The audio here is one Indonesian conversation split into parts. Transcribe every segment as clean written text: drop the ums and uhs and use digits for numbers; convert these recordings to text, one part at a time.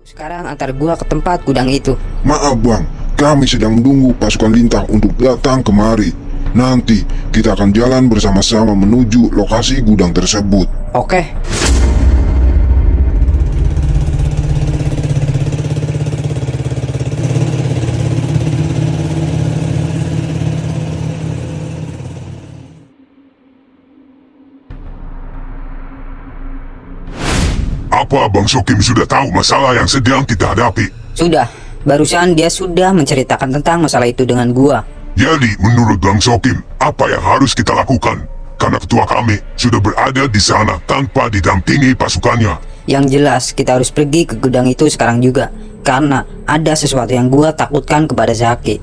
Sekarang antar gua ke tempat gudang itu. Maaf bang, kami sedang menunggu pasukan lintah untuk datang kemari. Nanti kita akan jalan bersama-sama menuju lokasi gudang tersebut. Oke. Apa Bang Sokim sudah tahu masalah yang sedang kita hadapi? Sudah. Barusan dia sudah menceritakan tentang masalah itu dengan gua. Jadi menurut Bang Sokim, apa yang harus kita lakukan? Karena ketua kami sudah berada di sana tanpa didampingi pasukannya. Yang jelas kita harus pergi ke gudang itu sekarang juga, karena ada sesuatu yang gua takutkan kepada Zaki.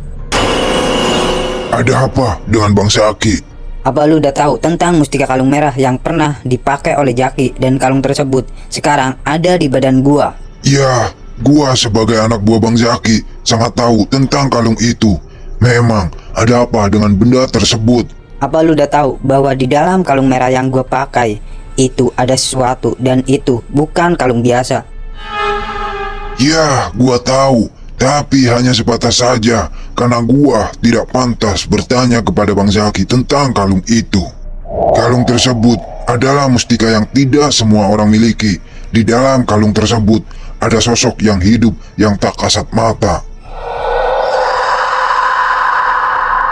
Ada apa dengan Bang Zaki? Apa lu udah tahu tentang mustika kalung merah yang pernah dipakai oleh Zaki, dan kalung tersebut sekarang ada di badan gua? Ya, gua sebagai anak buah Bang Zaki sangat tahu tentang kalung itu. Memang ada apa dengan benda tersebut? Apa lu udah tahu bahwa di dalam kalung merah yang gua pakai itu ada sesuatu, dan itu bukan kalung biasa? Ya, gua tahu. Tapi hanya sebatas saja, karena gua tidak pantas bertanya kepada Bang Zaki tentang kalung itu. Kalung tersebut adalah mustika yang tidak semua orang miliki. Di dalam kalung tersebut ada sosok yang hidup yang tak kasat mata.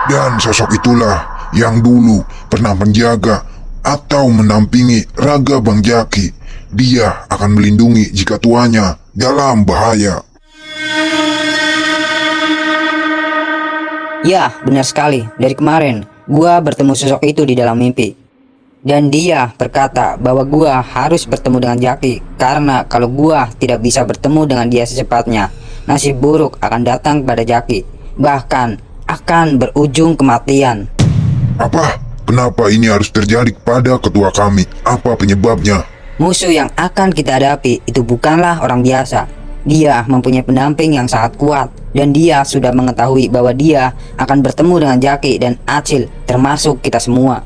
Dan sosok itulah yang dulu pernah menjaga atau mendampingi raga Bang Zaki. Dia akan melindungi jika tuanya dalam bahaya. Ya, benar sekali. Dari kemarin, gua bertemu sosok itu di dalam mimpi. Dan dia berkata bahwa gua harus bertemu dengan Zaki, karena kalau gua tidak bisa bertemu dengan dia secepatnya, nasib buruk akan datang pada Zaki. Bahkan akan berujung kematian. Apa? Kenapa ini harus terjadi kepada ketua kami? Apa penyebabnya? Musuh yang akan kita hadapi itu bukanlah orang biasa. Dia mempunyai pendamping yang sangat kuat, dan dia sudah mengetahui bahwa dia akan bertemu dengan Zaki dan Acil, termasuk kita semua.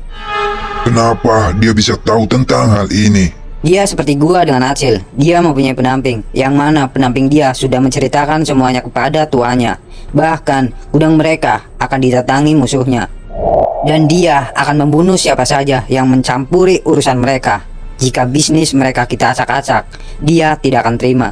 Kenapa dia bisa tahu tentang hal ini? Dia seperti gua dengan Acil. Dia mempunyai pendamping, yang mana pendamping dia sudah menceritakan semuanya kepada tuanya. Bahkan gudang mereka akan didatangi musuhnya, dan dia akan membunuh siapa saja yang mencampuri urusan mereka. Jika bisnis mereka kita acak-acak, dia tidak akan terima.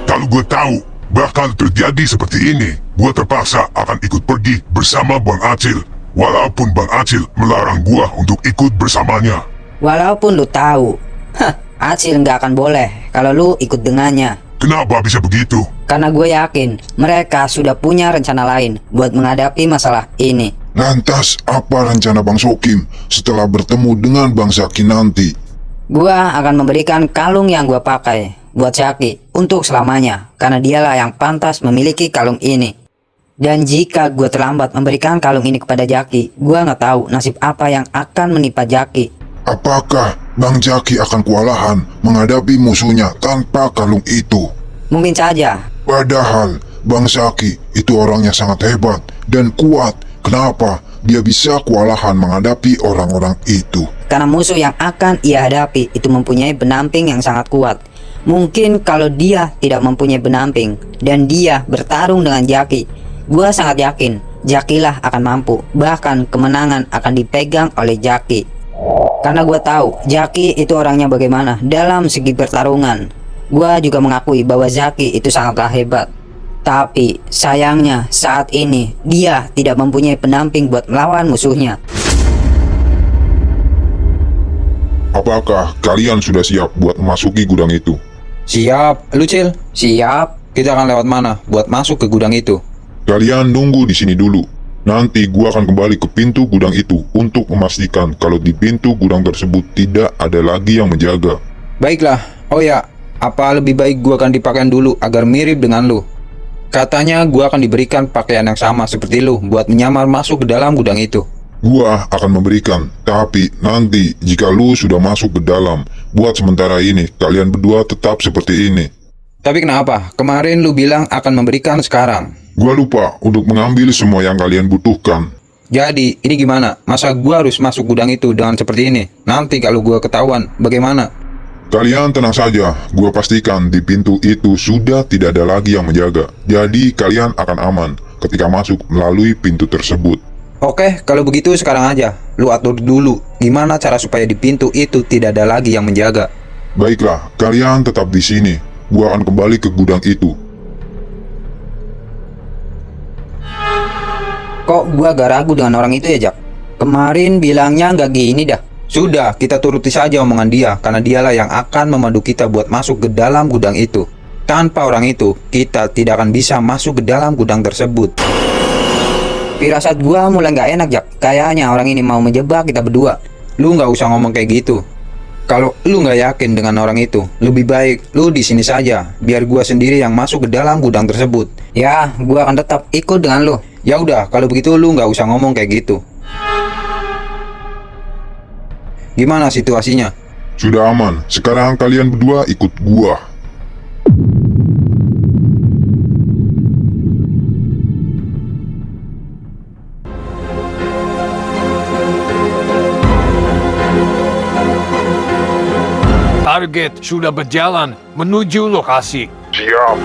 Kalau gue tahu bakal terjadi seperti ini, gue terpaksa akan ikut pergi bersama Bang Acil. Walaupun Bang Acil melarang gue untuk ikut bersamanya. Walaupun lu tahu, Acil nggak akan boleh kalau lu ikut dengannya. Kenapa bisa begitu? Karena gue yakin mereka sudah punya rencana lain buat menghadapi masalah ini. Lantas apa rencana Bang Sokim setelah bertemu dengan Bang Zaki nanti? Gua akan memberikan kalung yang gua pakai buat Zaki untuk selamanya, karena dialah yang pantas memiliki kalung ini. Dan jika gua terlambat memberikan kalung ini kepada Zaki, gua nggak tahu nasib apa yang akan menimpa Zaki. Apakah Bang Zaki akan kewalahan menghadapi musuhnya tanpa kalung itu? Mungkin saja. Padahal Bang Zaki itu orangnya sangat hebat dan kuat. Kenapa dia bisa kewalahan menghadapi orang-orang itu? Karena musuh yang akan ia hadapi itu mempunyai pendamping yang sangat kuat. Mungkin kalau dia tidak mempunyai pendamping dan dia bertarung dengan Zaki, gua sangat yakin Zaki lah akan mampu. Bahkan kemenangan akan dipegang oleh Zaki. Karena gua tahu Zaki itu orangnya bagaimana dalam segi pertarungan. Gua juga mengakui bahwa Zaki itu sangatlah hebat. Tapi sayangnya saat ini dia tidak mempunyai pendamping buat melawan musuhnya. Apakah kalian sudah siap buat memasuki gudang itu? Siap, lu Cil. Siap. Kita akan lewat mana buat masuk ke gudang itu? Kalian nunggu di sini dulu. Nanti gua akan kembali ke pintu gudang itu untuk memastikan kalau di pintu gudang tersebut tidak ada lagi yang menjaga. Baiklah. Oh ya, apa lebih baik gua akan dipakaian dulu agar mirip dengan lu? Katanya gua akan diberikan pakaian yang sama seperti lu buat menyamar masuk ke dalam gudang itu. Gua akan memberikan, tapi nanti jika lu sudah masuk ke dalam, buat sementara ini kalian berdua tetap seperti ini. Tapi kenapa? Kemarin lu bilang akan memberikan sekarang. Gua lupa untuk mengambil semua yang kalian butuhkan. Jadi, ini gimana? Masa gua harus masuk gudang itu dengan seperti ini? Nanti kalau gua ketahuan, bagaimana? Kalian tenang saja, gua pastikan di pintu itu sudah tidak ada lagi yang menjaga. Jadi kalian akan aman ketika masuk melalui pintu tersebut. Oke, kalau begitu sekarang aja. Lu atur dulu gimana cara supaya di pintu itu tidak ada lagi yang menjaga. Baiklah, kalian tetap di sini. Gua akan kembali ke gudang itu. Kok gua gak ragu dengan orang itu ya, Jak? Kemarin bilangnya nggak gini dah. Sudah, kita turuti saja omongan dia, karena dialah yang akan memandu kita buat masuk ke dalam gudang itu. Tanpa orang itu, kita tidak akan bisa masuk ke dalam gudang tersebut. Firasat gua mulai nggak enak, Jak. Kayaknya orang ini mau menjebak kita berdua. Lu nggak usah ngomong kayak gitu. Kalau lu nggak yakin dengan orang itu, lebih baik lu di sini saja, biar gua sendiri yang masuk ke dalam gudang tersebut. Ya, gua akan tetap ikut dengan lo. Ya udah, kalau begitu lu nggak usah ngomong kayak gitu. Gimana situasinya? Sudah aman, sekarang kalian berdua ikut gua. Target sudah berjalan menuju lokasi. Siap.